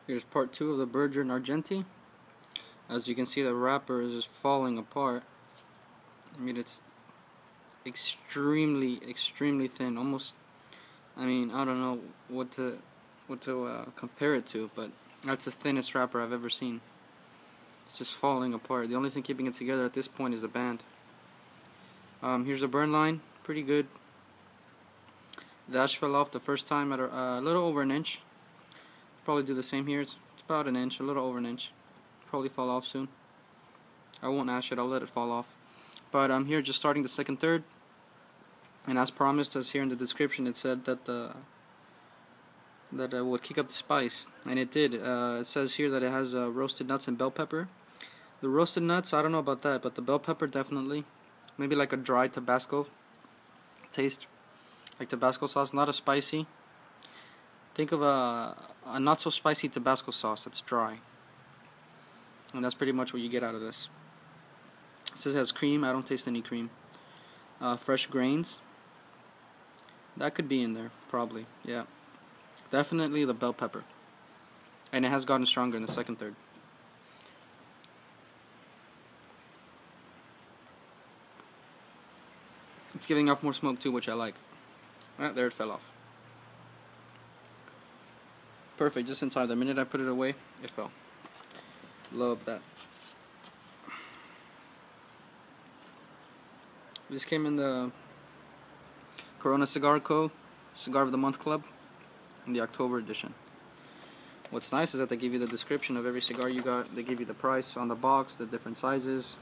Here's part 2 of the Berger and Argenti. As you can see, the wrapper is just falling apart. I mean, it's extremely thin. Almost, I mean, I don't know what to compare it to, but that's the thinnest wrapper I've ever seen. It's just falling apart. The only thing keeping it together at this point is the band. Here's the burn line, pretty good. The ash fell off the first time at a little over an inch. Probably do the same here. It's about an inch, a little over an inch. Probably fall off soon. I won't ash it, I'll let it fall off. But I'm here just starting the second third. And as promised, as here in the description, it said that would kick up the spice, and it did. It says here that it has roasted nuts and bell pepper. The roasted nuts, I don't know about that, but the bell pepper definitely. Maybe like a dry Tabasco taste, like Tabasco sauce, not a spicy. Think of a not so spicy Tabasco sauce that's dry, and that's pretty much what you get out of this. It says it has cream. I don't taste any cream. Fresh grains. That could be in there, probably. Yeah, definitely the bell pepper, and it has gotten stronger in the second third. It's giving off more smoke too, which I like. Ah, there it fell off. Perfect, just in time. The minute I put it away, it fell. Love that. This came in the Corona Cigar Co. Cigar of the Month Club in the October edition. What's nice is that they give you the description of every cigar you got. They give you the price on the box, the different sizes.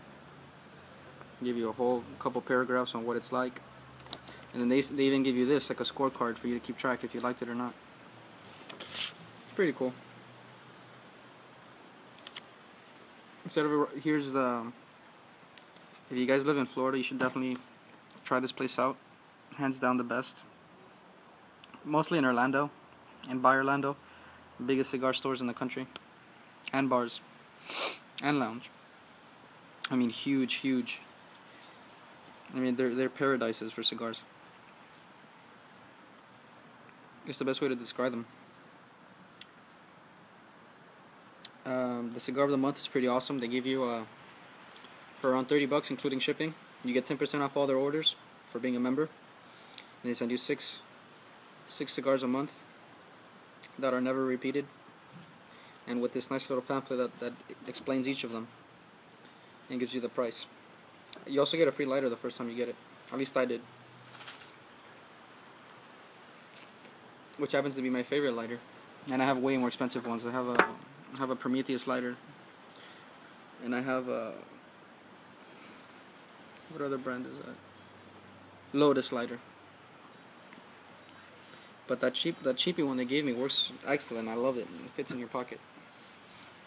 Give you a whole couple paragraphs on what it's like. And then they even give you this, like a scorecard for you to keep track if you liked it or not. It's pretty cool. Here's the... If you guys live in Florida, you should definitely try this place out. Hands down the best. Mostly in Orlando, and by Orlando, the biggest cigar stores in the country, and bars, and lounge. I mean, huge. I mean, they're paradises for cigars. It's the best way to describe them. The cigar of the month is pretty awesome. They give you for around $30, including shipping. You get 10% off all their orders for being a member. And they send you six cigars a month that are never repeated. And with this nice little pamphlet that explains each of them and gives you the price. You also get a free lighter the first time you get it. At least I did. Which happens to be my favorite lighter. And I have way more expensive ones. I have a Prometheus lighter. And I have a... What other brand is that? Lotus lighter. But that cheapy one they gave me works excellent. I love it. It fits in your pocket.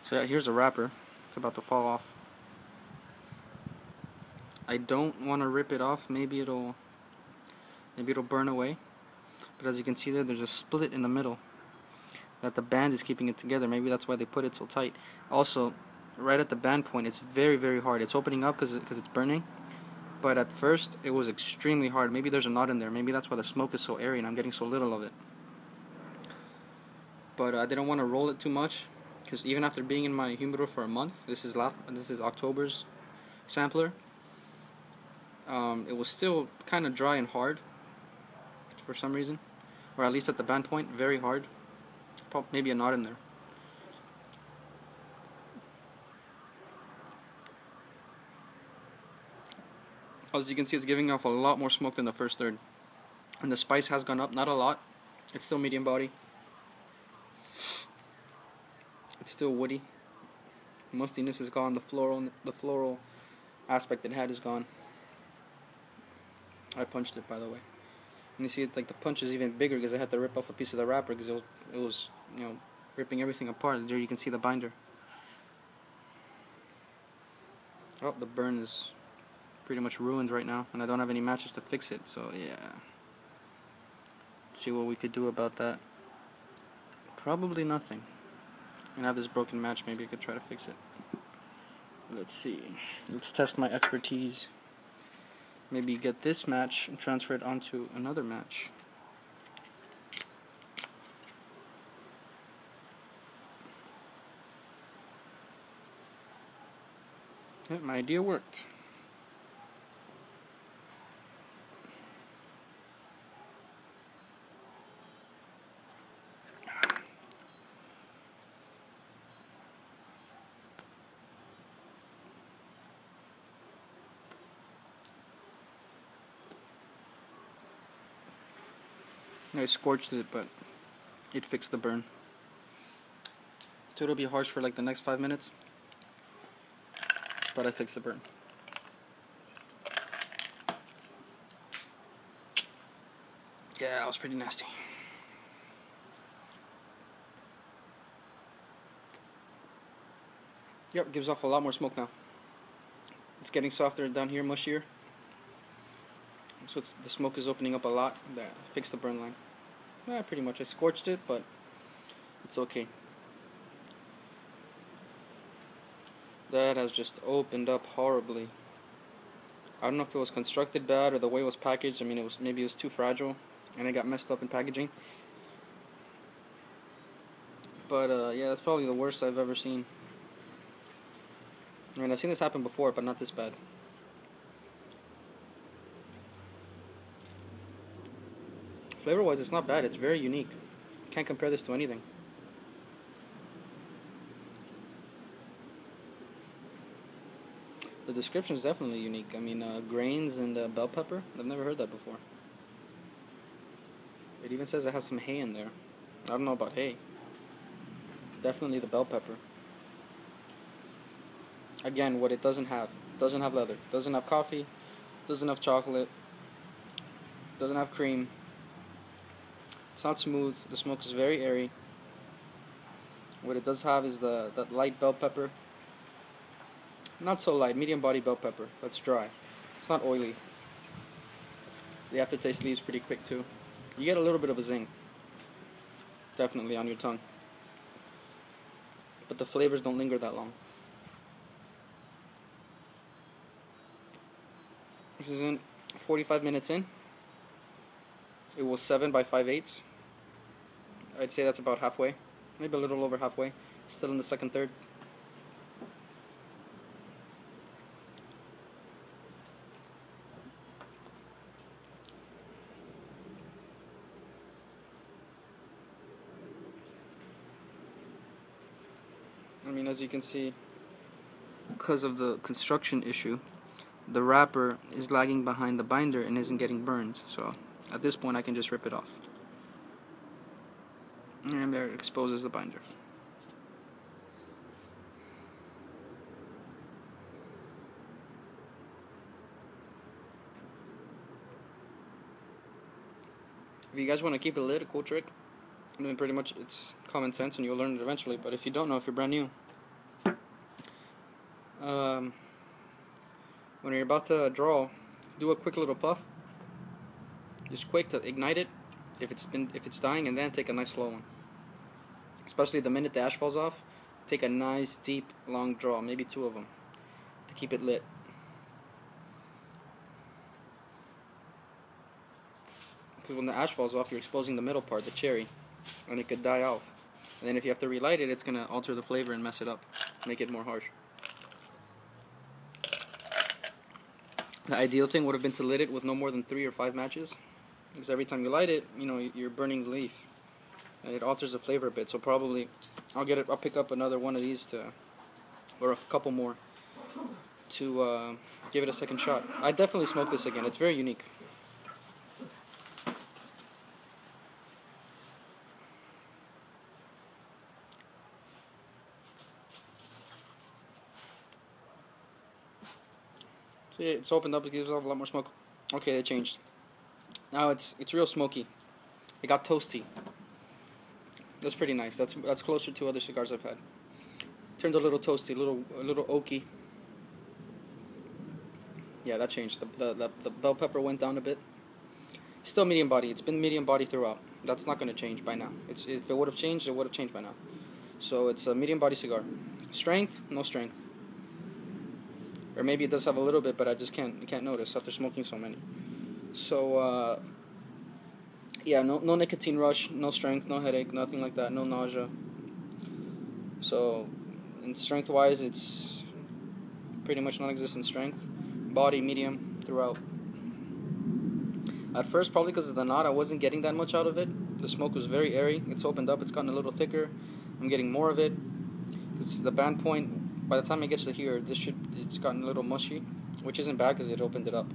So yeah, here's a wrapper. It's about to fall off. I don't want to rip it off. Maybe it'll burn away. But as you can see there's a split in the middle that the band is keeping it together. Maybe that's why they put it so tight. Also, right at the band point, it's very hard. It's opening up because it's burning. But at first, it was extremely hard. Maybe there's a knot in there. Maybe that's why the smoke is so airy and I'm getting so little of it. But I didn't want to roll it too much, because even after being in my humidor for a month, this is October's sampler. It was still kind of dry and hard for some reason, or at least at the band point, very hard. Maybe a knot in there. As you can see, it's giving off a lot more smoke than the first third. And the spice has gone up, not a lot. It's still medium body. It's still woody. Mustiness is gone. The floral aspect it had is gone. I punched it, by the way. And you see, like the punch is even bigger because I had to rip off a piece of the wrapper because it was ripping everything apart. There you can see the binder. Oh, the burn is pretty much ruined right now, and I don't have any matches to fix it, so yeah. Let's see what we could do about that. Probably nothing. And I have this broken match, maybe I could try to fix it. Let's see. Let's test my expertise. Maybe get this match and transfer it onto another match. Yeah, my idea worked. I scorched it, but it fixed the burn. So it'll be harsh for like the next 5 minutes, but I fixed the burn. Yeah, that was pretty nasty. Yep, gives off a lot more smoke now. It's getting softer down here, mushier. So the smoke is opening up a lot. That fixed the burn line. Yeah, pretty much. I scorched it, but it's okay. That has just opened up horribly. I don't know if it was constructed bad or the way it was packaged. I mean, maybe it was too fragile and it got messed up in packaging. But yeah, that's probably the worst I've ever seen. I mean, I've seen this happen before, but not this bad. Flavor-wise, it's not bad. It's very unique. Can't compare this to anything. The description is definitely unique. I mean, grains and bell pepper. I've never heard that before. It even says it has some hay in there. I don't know about hay. Definitely the bell pepper. Again, what it doesn't have leather. Doesn't have coffee. Doesn't have chocolate. Doesn't have cream. It's not smooth. The smoke is very airy. What it does have is that light bell pepper. Not so light, medium body bell pepper. That's dry. It's not oily. The aftertaste leaves pretty quick too. You get a little bit of a zing. Definitely on your tongue. But the flavors don't linger that long. This is in 45 minutes in. It was 7 by 5/8. I'd say that's about halfway. Maybe a little over halfway. Still in the second third. I mean, as you can see, because of the construction issue, the wrapper is lagging behind the binder and isn't getting burned. So at this point I can just rip it off. And there it exposes the binder. If you guys want to keep it lit, a cool trick, I mean, pretty much it's common sense and you'll learn it eventually, but if you don't know, if you're brand new, when you're about to draw, do a quick little puff. Just quick to ignite it if it's dying, and then take a nice slow one. Especially the minute the ash falls off, take a nice deep long draw, maybe 2 of them, to keep it lit. Because when the ash falls off, you're exposing the middle part, the cherry, and it could die off. And then if you have to relight it, it's gonna alter the flavor and mess it up, make it more harsh. The ideal thing would have been to lit it with no more than 3 or 5 matches, because every time you light it, you know, you're burning the leaf, and it alters the flavor a bit. So probably, I'll pick up another one of these or a couple more, to give it a second shot. I definitely smoke this again. It's very unique. See, it's opened up. It gives off a lot more smoke. Okay, they changed. Now it's real smoky. It got toasty. That's pretty nice. That's closer to other cigars I've had. Turned a little toasty, a little oaky. Yeah, that changed. The bell pepper went down a bit. Still medium body. It's been medium body throughout. That's not going to change by now. If it would have changed, it would have changed by now. So it's a medium body cigar. Strength, no strength. Or maybe it does have a little bit, but I just can't notice after smoking so many. So yeah, no nicotine rush, no strength, no headache, nothing like that, no nausea. So, and strength-wise, it's pretty much non-existent strength. Body medium throughout. At first, probably because of the knot, I wasn't getting that much out of it. The smoke was very airy. It's opened up. It's gotten a little thicker. I'm getting more of it. It's the band point. By the time it gets to here, it's gotten a little mushy, which isn't bad because it opened it up.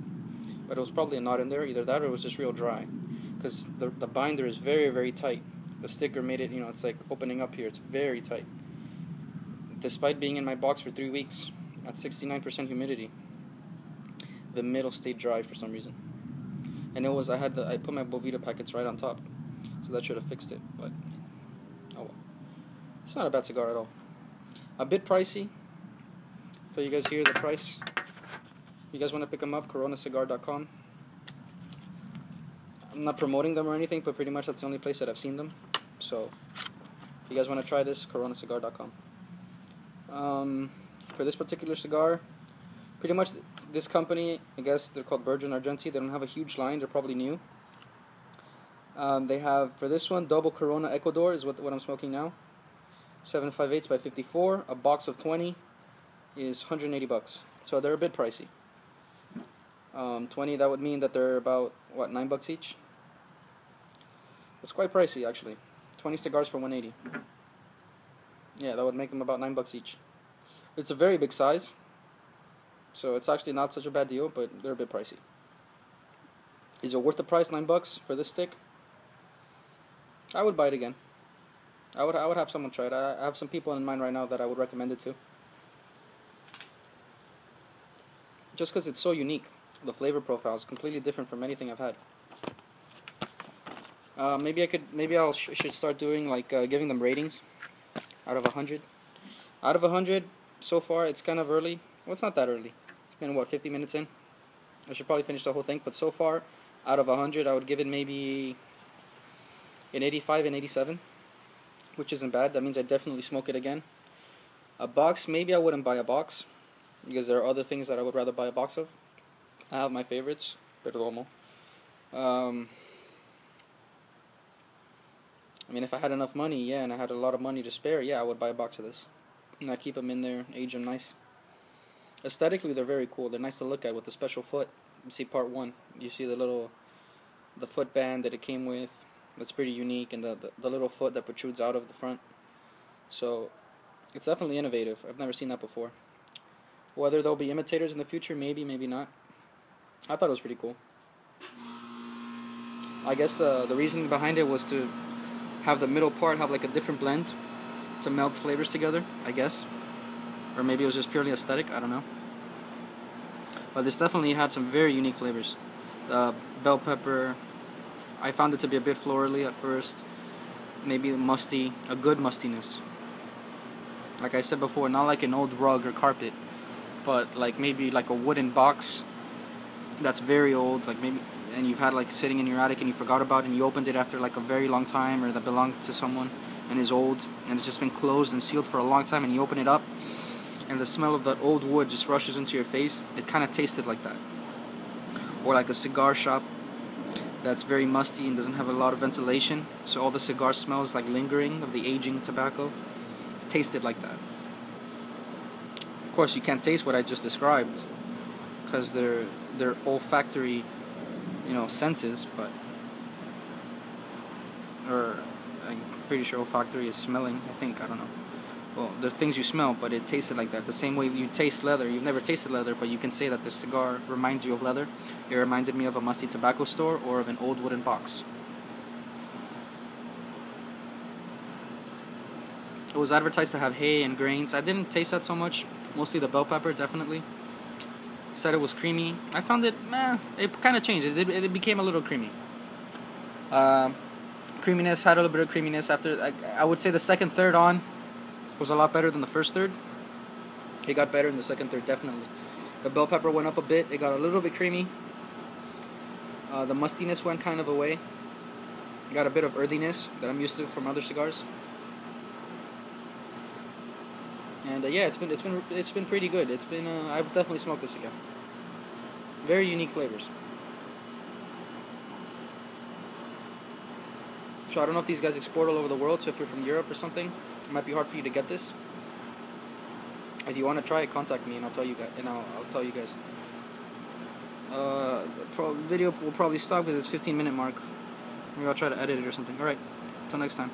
But it was probably a knot in there. Either that or it was just real dry, because the binder is very, very tight. The sticker made it, it's like opening up here. It's very tight. Despite being in my box for 3 weeks at 69% humidity, the middle stayed dry for some reason. And it was, I put my Bovita packets right on top, so that should have fixed it, but oh well. It's not a bad cigar at all. A bit pricey. So you guys hear the price. If you guys want to pick them up, coronacigar.com. I'm not promoting them or anything, but pretty much that's the only place that I've seen them. So if you guys want to try this, coronacigar.com. For this particular cigar, pretty much this company, I guess they're called Berger and Argenti. They don't have a huge line. They're probably new. They have, for this one, double Corona Ecuador is what I'm smoking now. 7.58 by 54. A box of 20 is 180 bucks. So they're a bit pricey. 20, that would mean that they're about, what, 9 bucks each? It's quite pricey, actually. 20 cigars for 180. Yeah, that would make them about 9 bucks each. It's a very big size, so it's actually not such a bad deal, but they're a bit pricey. Is it worth the price, 9 bucks for this stick? I would buy it again. I would have someone try it. I have some people in mind right now that I would recommend it to. Just because it's so unique. The flavor profile is completely different from anything I've had. Maybe I should start doing like giving them ratings out of 100. Out of 100, so far it's kind of early. Well, it's not that early. It's been what, 50 minutes in. I should probably finish the whole thing, but so far, out of 100, I would give it maybe an 85 and 87, which isn't bad. That means I definitely smoke it again. A box, maybe I wouldn't buy a box, because there are other things that I would rather buy a box of. I have my favorites, Perdomo. I mean, if I had enough money, yeah, and I had a lot of money to spare, yeah, I would buy a box of this. And I keep them in there, age them nice. Aesthetically, they're very cool. They're nice to look at with the special foot. You see part 1. You see the foot band that it came with. That's pretty unique, and the little foot that protrudes out of the front. So, it's definitely innovative. I've never seen that before. Whether there'll be imitators in the future, maybe, maybe not. I thought it was pretty cool. I guess the reason behind it was to have the middle part have like a different blend to melt flavors together, I guess. Or maybe it was just purely aesthetic, I don't know. But this definitely had some very unique flavors. Bell pepper, I found it to be a bit florally at first. Maybe musty, a good mustiness. Like I said before, not like an old rug or carpet, but like maybe like a wooden box that's very old, like maybe, and you've had like sitting in your attic and you forgot about it and you opened it after like a very long time, or that belonged to someone and is old and it's just been closed and sealed for a long time, and you open it up and the smell of that old wood just rushes into your face. It kind of tasted like that. Or like a cigar shop that's very musty and doesn't have a lot of ventilation, so all the cigar smells like lingering of the aging tobacco. It tasted like that. Of course, you can't taste what I just described because they're olfactory, senses, but, or I'm pretty sure olfactory is smelling, I think, I don't know. Well, there are things you smell, but it tasted like that. The same way you taste leather. You've never tasted leather, but you can say that the cigar reminds you of leather. It reminded me of a musty tobacco store or of an old wooden box. It was advertised to have hay and grains. I didn't taste that so much. Mostly the bell pepper, definitely. Said it was creamy. I found it, it kind of changed. It became a little creamy. Creaminess, had a little bit of creaminess after. I would say the second third on was a lot better than the first third. It got better in the second third, definitely. The bell pepper went up a bit. It got a little bit creamy. The mustiness went kind of away. It got a bit of earthiness that I'm used to from other cigars. And yeah, it's been pretty good. It's been I would definitely smoke this again. Very unique flavors. So I don't know if these guys export all over the world. So if you're from Europe or something, it might be hard for you to get this. If you want to try it, contact me and I'll tell you guys. I'll tell you guys. Video will probably stop because it's 15-minute mark. Maybe I'll try to edit it or something. Alright, until next time.